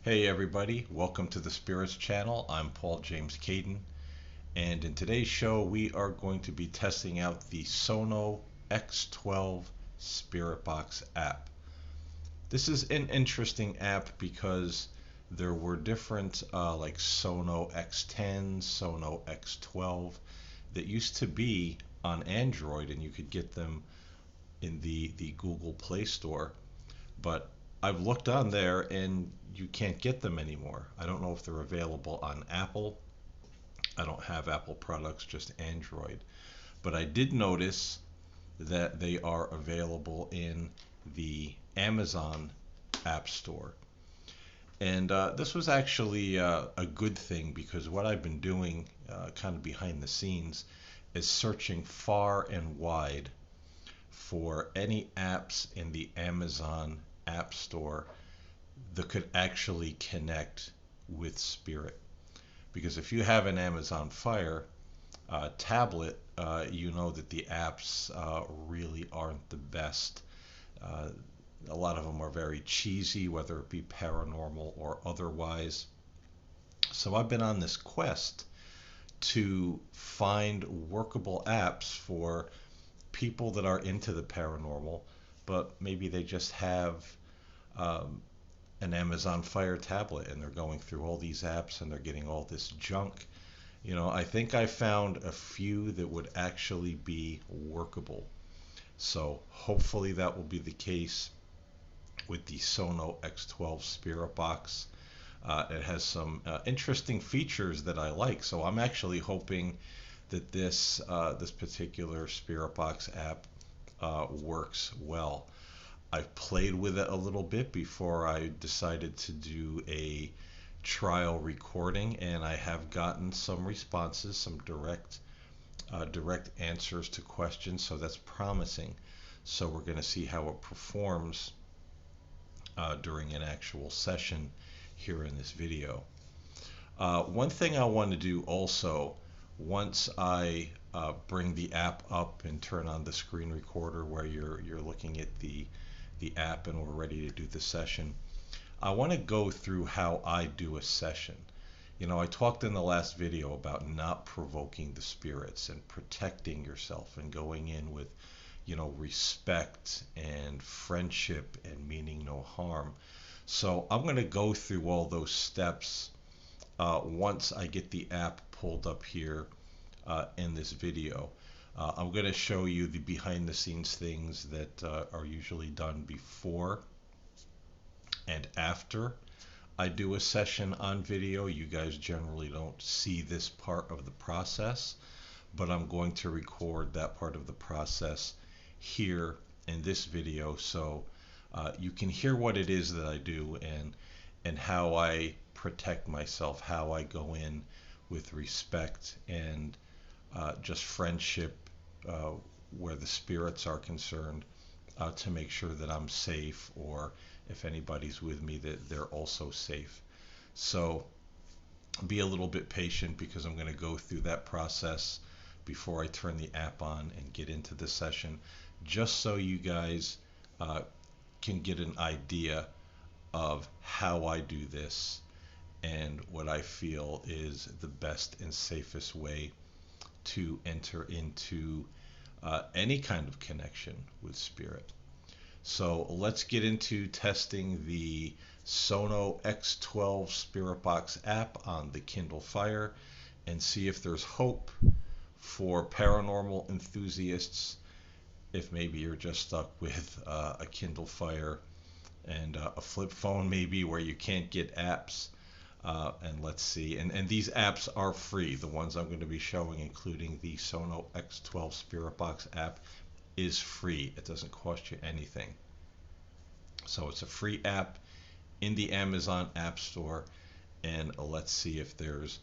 Hey everybody, welcome to the Spirits channel. I'm Paul James Caden, and in today's show we are going to be testing out the Sono X12 Spirit Box app. This is an interesting app because there were different like Sono X10, Sono X12 that used to be on Android and you could get them in the Google Play Store. But I've looked on there and you can't get them anymore. I don't know if they're available on Apple. I don't have Apple products, just Android. But I did notice that they are available in the Amazon App Store. And this was actually a good thing because what I've been doing kind of behind the scenes is searching far and wide for any apps in the Amazon App Store that could actually connect with Spirit. Because if you have an Amazon Fire tablet, you know that the apps really aren't the best. Uh, a lot of them are very cheesy, whether it be paranormal or otherwise. So I've been on this quest to find workable apps for people that are into the paranormal, but maybe they just have um, an Amazon Fire tablet and they're going through all these apps and they're getting all this junk. I think I found a few that would actually be workable. So hopefully that will be the case with the Sono X12 Spirit Box. It has some interesting features that I like. So I'm actually hoping that this particular Spirit Box app works well. I've played with it a little bit before I decided to do a trial recording, and I have gotten some responses, some direct answers to questions, so that's promising. So we're going to see how it performs during an actual session here in this video. One thing I want to do also, once I bring the app up and turn on the screen recorder where you're looking at the app and we're ready to do the session, I want to go through how I do a session. I talked in the last video about not provoking the spirits and protecting yourself and going in with, respect and friendship and meaning no harm. So I'm going to go through all those steps once I get the app pulled up here in this video. I'm going to show you the behind the scenes things that are usually done before and after I do a session on video. You guys generally don't see this part of the process, but I'm going to record that part of the process here in this video so you can hear what it is that I do and how I protect myself, how I go in with respect and just friendship uh, where the spirits are concerned to make sure that I'm safe, or if anybody's with me, that they're also safe. So be a little bit patient because I'm going to go through that process before I turn the app on and get into the session, just so you guys uh, can get an idea of how I do this and what I feel is the best and safest way to enter into any kind of connection with spirit. So let's get into testing the Sono X12 Spirit Box app on the Kindle Fire and see if there's hope for paranormal enthusiasts. If maybe you're just stuck with a Kindle Fire and a flip phone, maybe where you can't get apps. And let's see. And these apps are free. The ones I'm going to be showing, including the Sono X12 Spirit Box app, is free. It doesn't cost you anything. So it's a free app in the Amazon App Store. And let's see if there's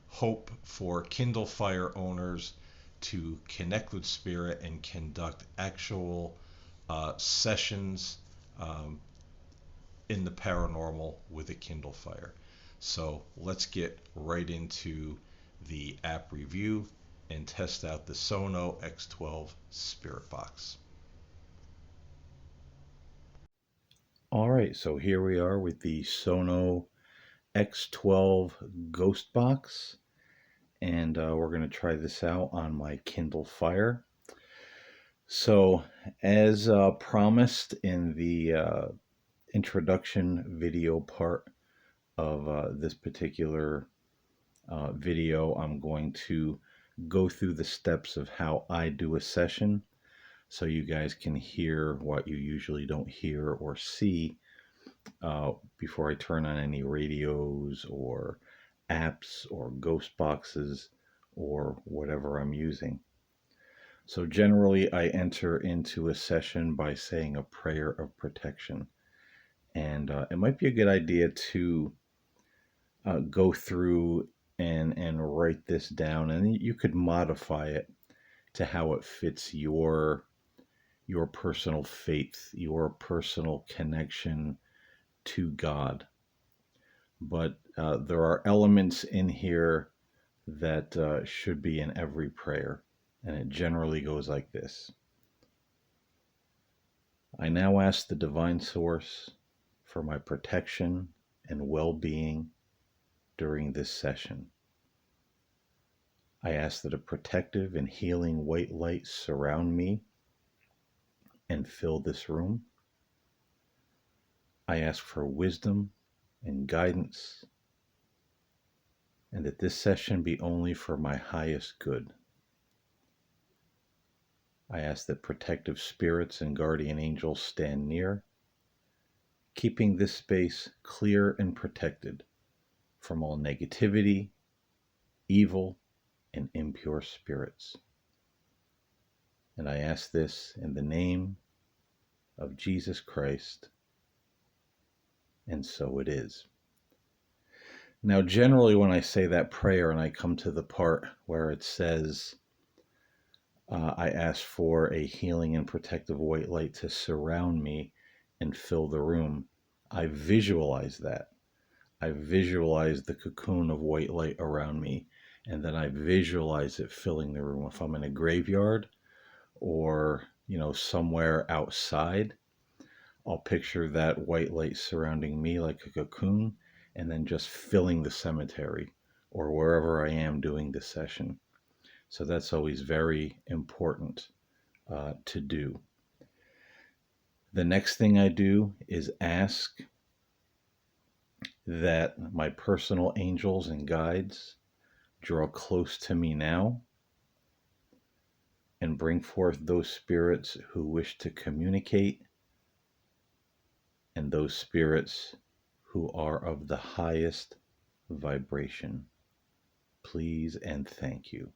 hope for Kindle Fire owners to connect with spirit and conduct actual sessions um, in the paranormal with a Kindle Fire. So let's get right into the app review and test out the Sono X12 Spirit Box. All right, so here we are with the Sono X12 Ghost Box, and we're going to try this out on my Kindle Fire. So, as promised in the introduction video part of this particular video, I'm going to go through the steps of how I do a session so you guys can hear what you usually don't hear or see before I turn on any radios or apps or ghost boxes or whatever I'm using. So generally, I enter into a session by saying a prayer of protection. And it might be a good idea to go through and write this down, and you could modify it to how it fits your personal faith, your personal connection to God. But there are elements in here that should be in every prayer, and it generally goes like this. I now ask the divine source for my protection and well-being during this session. I ask that a protective and healing white light surround me and fill this room. I ask for wisdom and guidance, and that this session be only for my highest good. I ask that protective spirits and guardian angels stand near, keeping this space clear and protected from all negativity, evil, and impure spirits. And I ask this in the name of Jesus Christ, and so it is. Now, generally, when I say that prayer and I come to the part where it says, I ask for a healing and protective white light to surround me and fill the room, I visualize that. I visualize the cocoon of white light around me, and then I visualize it filling the room. If I'm in a graveyard or, somewhere outside, I'll picture that white light surrounding me like a cocoon and then just filling the cemetery or wherever I am doing the session. So that's always very important to do. The next thing I do is ask that my personal angels and guides draw close to me now and bring forth those spirits who wish to communicate and those spirits who are of the highest vibration. Please and thank you.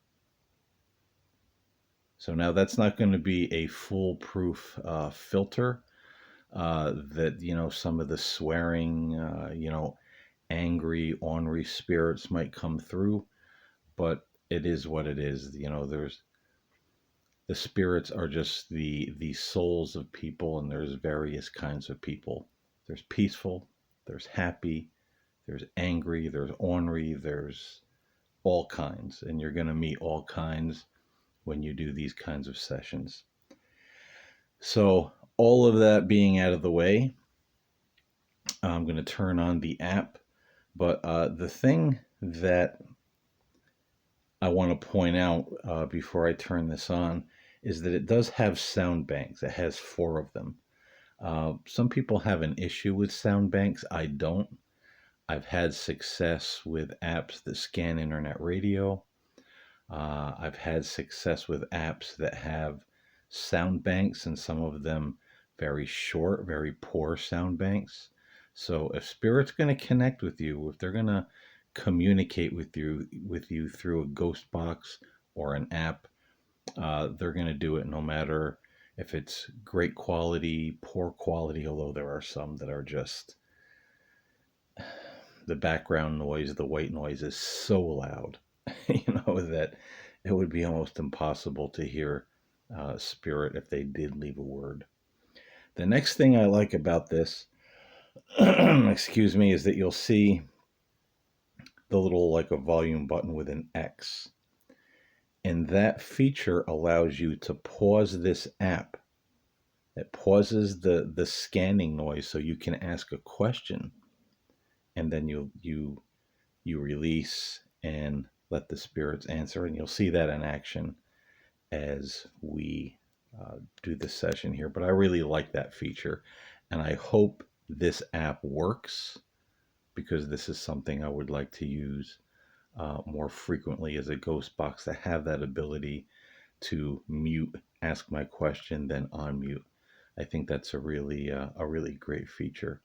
So now that's not going to be a foolproof filter that, some of the swearing, angry, ornery spirits might come through, but it is what it is. The spirits are just the souls of people, and there's various kinds of people. There's peaceful, there's happy, there's angry, there's ornery, there's all kinds, and you're going to meet all kinds when you do these kinds of sessions. So all of that being out of the way, I'm going to turn on the app. But the thing that I want to point out before I turn this on is that it does have sound banks. It has 4 of them. Some people have an issue with sound banks. I don't. I've had success with apps that scan internet radio. I've had success with apps that have sound banks, and some of them very short, very poor sound banks. So if Spirit's going to connect with you, if they're going to communicate with you through a ghost box or an app, they're going to do it no matter if it's great quality, poor quality, although there are some that are just, the background noise, the white noise is so loud, that it would be almost impossible to hear Spirit if they did leave a word. The next thing I like about this, excuse me, is that you'll see the little, like a volume button with an X. And that feature allows you to pause this app. It pauses the scanning noise so you can ask a question and then you release and let the spirits answer, and you'll see that in action as we do the session here. But I really like that feature, and I hope this app works, because this is something I would like to use more frequently as a ghost box, to have that ability to mute, ask my question, then unmute. I think that's a really great feature.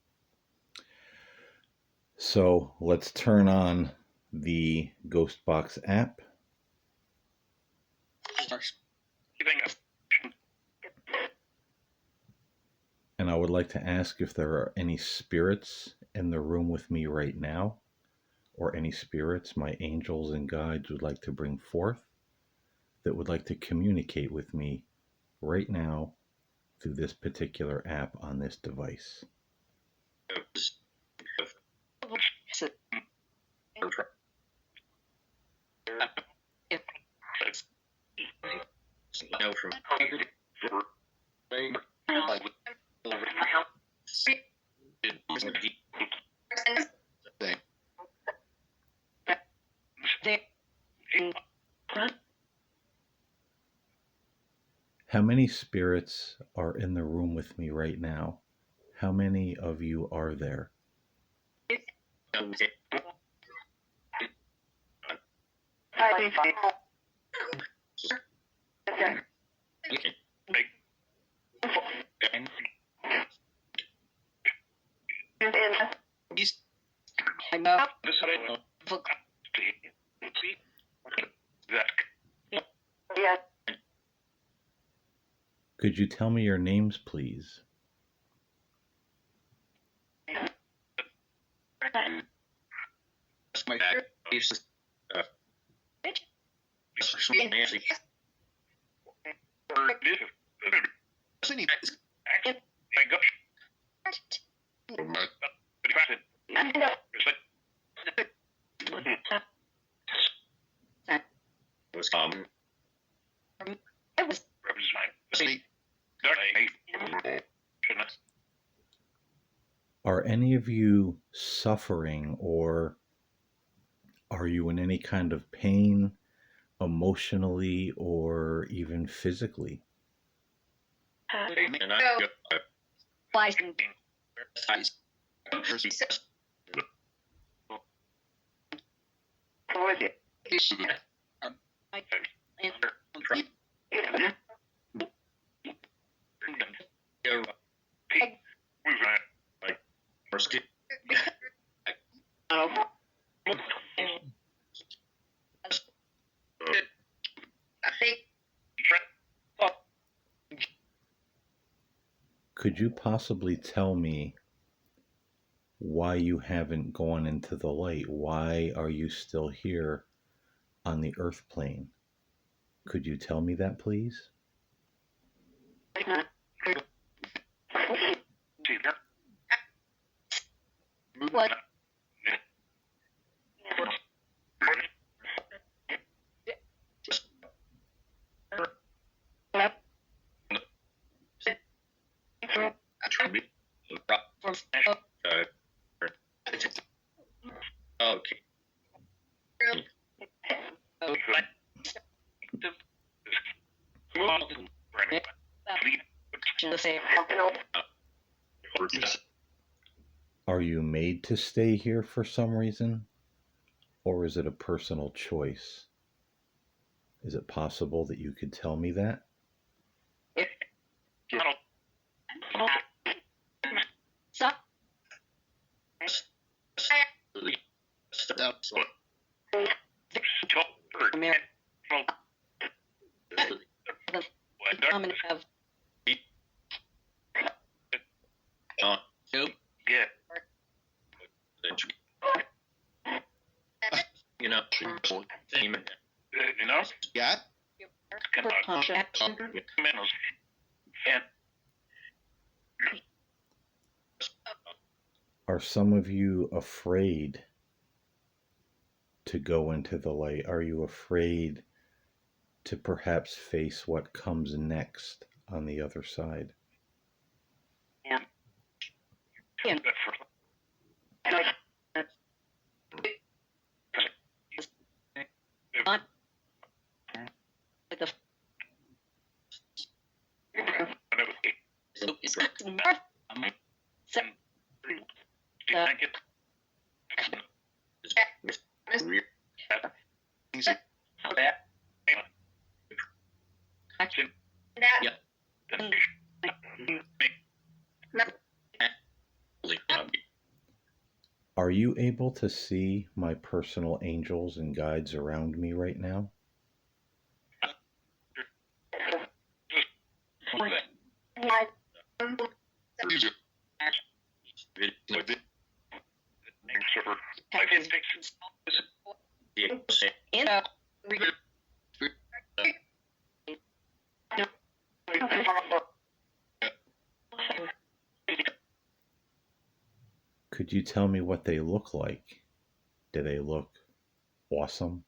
So let's turn on the Ghostbox app. And I would like to ask if there are any spirits in the room with me right now, or any spirits my angels and guides would like to bring forth, that would like to communicate with me right now through this particular app on this device. How many spirits are in the room with me right now? How many of you are there? Could you tell me your names, please? Are any of you suffering, or are you in any kind of pain, emotionally or even physically? Could you possibly tell me why you haven't gone into the light? Why are you still here on the earth plane? Could you tell me that, please? Are you made to stay here for some reason? Or is it a personal choice? Is it possible that you could tell me that? Are some of you afraid to go into the light? Are you afraid to perhaps face what comes next on the other side? Are you able to see my personal angels and guides around me right now? Could you tell me what they look like? Do they look awesome?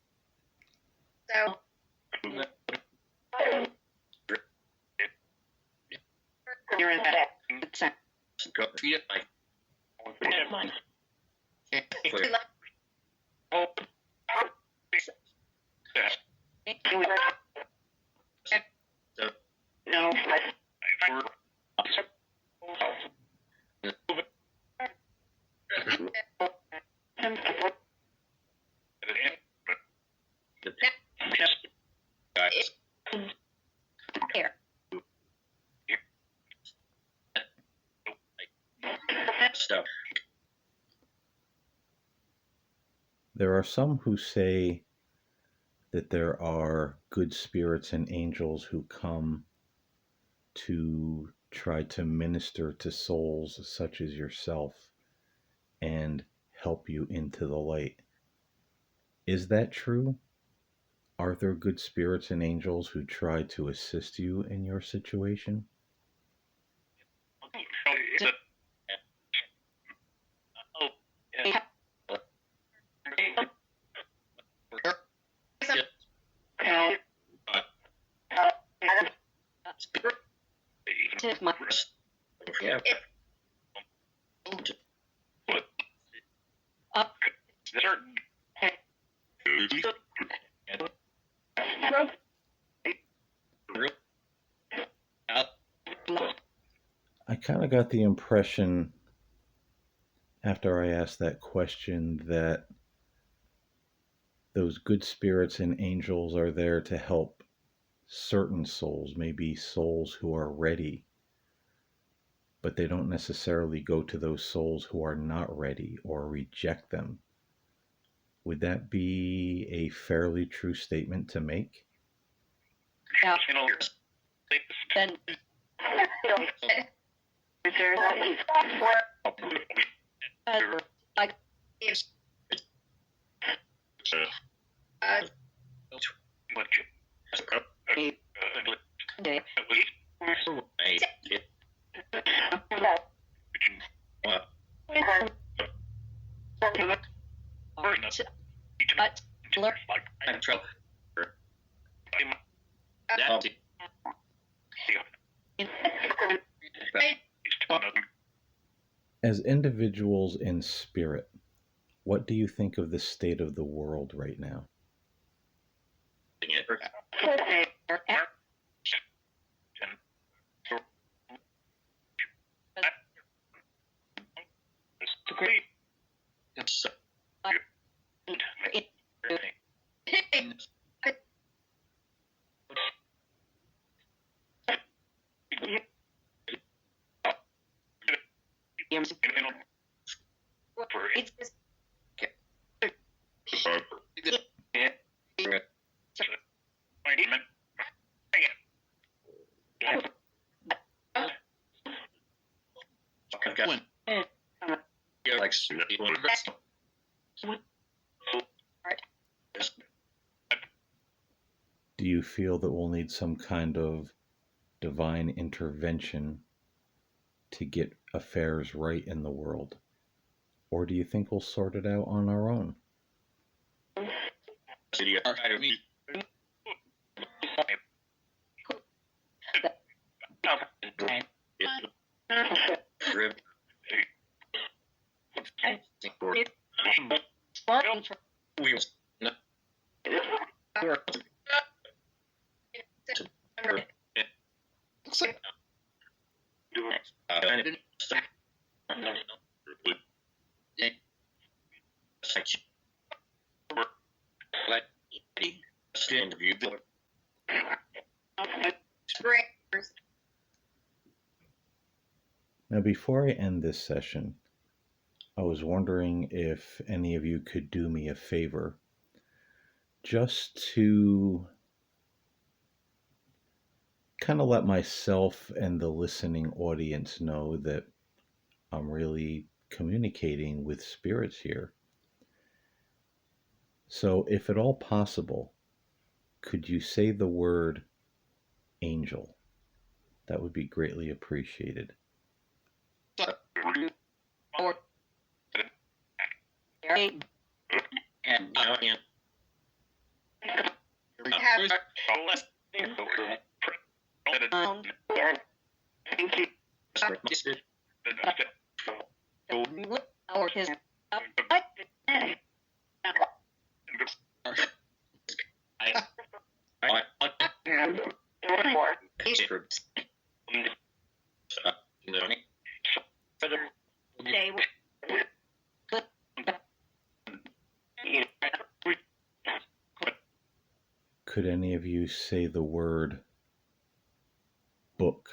There are some who say that there are good spirits and angels who come to try to minister to souls such as yourself and help you into the light. Is that true? Are there good spirits and angels who try to assist you in your situation? I kind of got the impression after I asked that question that those good spirits and angels are there to help certain souls, maybe souls who are ready, but they don't necessarily go to those souls who are not ready or reject them. Would that be a fairly true statement to make? As individuals in spirit, what do you think of the state of the world right now? Do you feel that we'll need some kind of divine intervention to get affairs right in the world? Or do you think we'll sort it out on our own? Now, before I end this session, I was wondering if any of you could do me a favor just to kind of let myself and the listening audience know that I'm really communicating with spirits here. So, if at all possible, could you say the word angel? That would be greatly appreciated. Could any of you say the word book?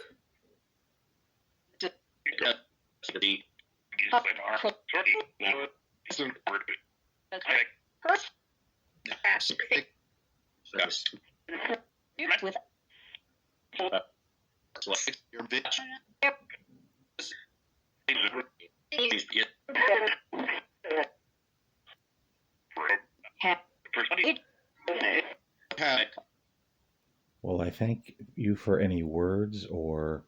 Well, I thank you for any words or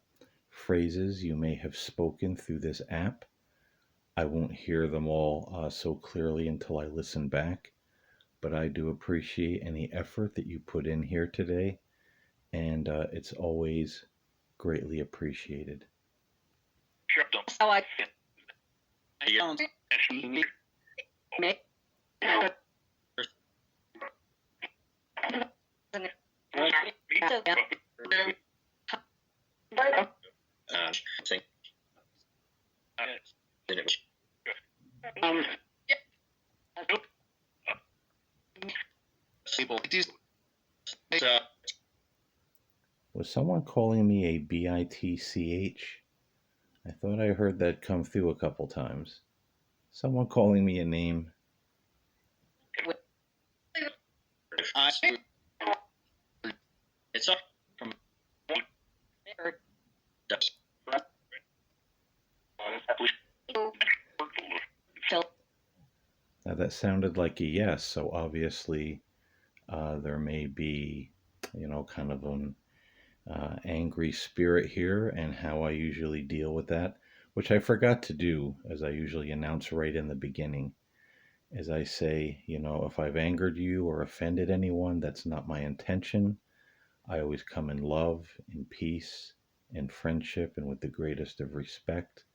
phrases you may have spoken through this app. I won't hear them all so clearly until I listen back, but I do appreciate any effort that you put in here today, and it's always greatly appreciated. Was someone calling me a bitch? I thought I heard that come through a couple times. Someone calling me a name. Now that sounded like a yes, so obviously there may be, kind of an angry spirit here, and how I usually deal with that, which I forgot to do, as I usually announce right in the beginning. As I say, if I've angered you or offended anyone, that's not my intention. I always come in love, in peace, in friendship, and with the greatest of respect.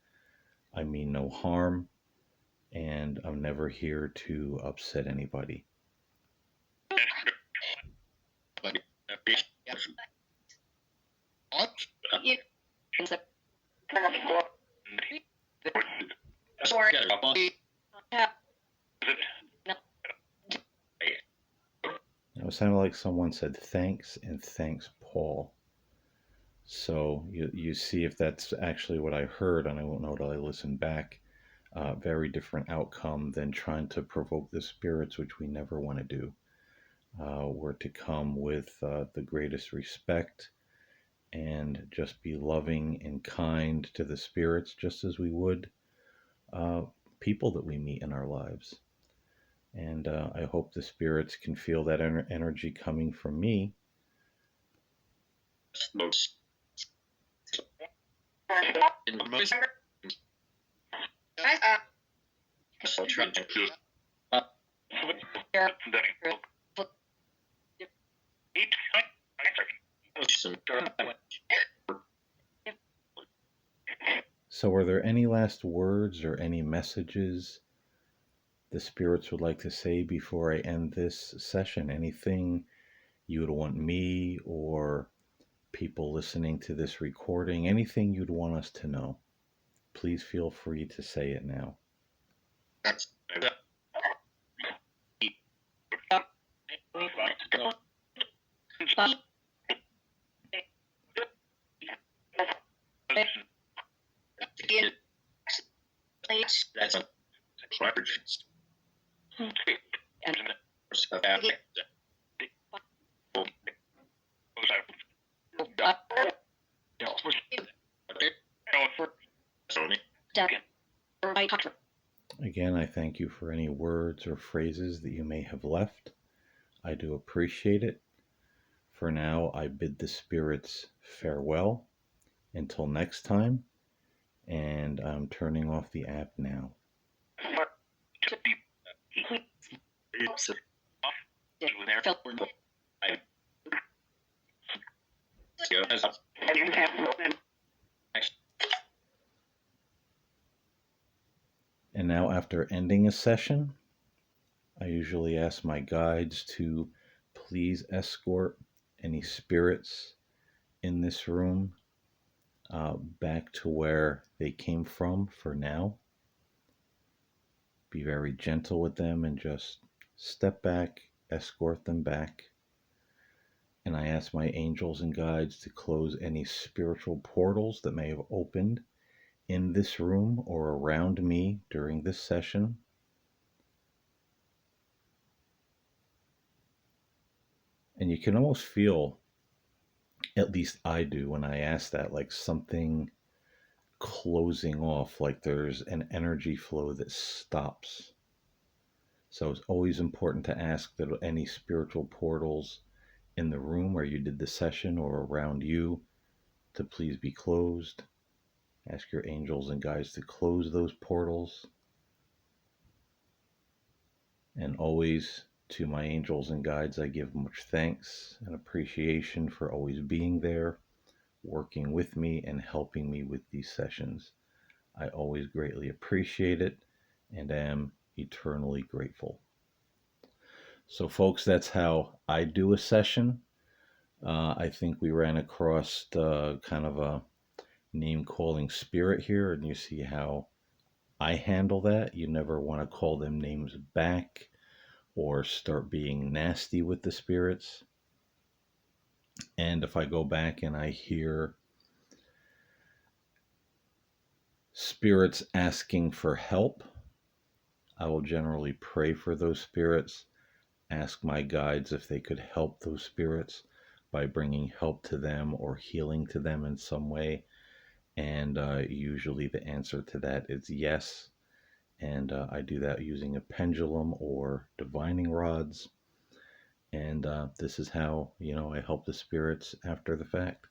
I mean no harm, and I'm never here to upset anybody. It sounded like someone said thanks and thanks, Paul. So you see if that's actually what I heard, and I won't know till I listen back. Very different outcome than trying to provoke the spirits, which we never want to do. We're to come with the greatest respect and just be loving and kind to the spirits, just as we would people that we meet in our lives. And I hope the spirits can feel that energy coming from me. So, are there any last words or any messages the spirits would like to say before I end this session? Anything you would want me or people listening to this recording, anything you'd want us to know, please feel free to say it now. Again, I thank you for any words or phrases that you may have left. I do appreciate it. For now, I bid the spirits farewell until next time, and I'm turning off the app now. And now, after ending a session, I usually ask my guides to please escort any spirits in this room back to where they came from for now. Be very gentle with them and just step back, escort them back. And I ask my angels and guides to close any spiritual portals that may have opened in this room or around me during this session. And you can almost feel, at least I do when I ask that, like something closing off, like there's an energy flow that stops. So it's always important to ask that any spiritual portals in the room where you did the session or around you to please be closed. Ask your angels and guides to close those portals. And always, to my angels and guides, I give much thanks and appreciation for always being there, working with me and helping me with these sessions. I always greatly appreciate it and am eternally grateful. So, folks, that's how I do a session. I think we ran across kind of a name calling spirit here, and you see how I handle that. You never want to call them names back or start being nasty with the spirits. And if I go back and I hear spirits asking for help, I will generally pray for those spirits, ask my guides if they could help those spirits by bringing help to them or healing to them in some way. And usually the answer to that is yes. And I do that using a pendulum or divining rods. And this is how, I help the spirits after the fact.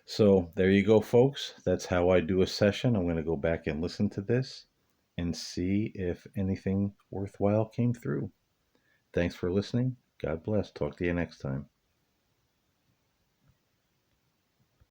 So there you go, folks. That's how I do a session. I'm going to go back and listen to this and see if anything worthwhile came through. Thanks for listening. God bless. Talk to you next time.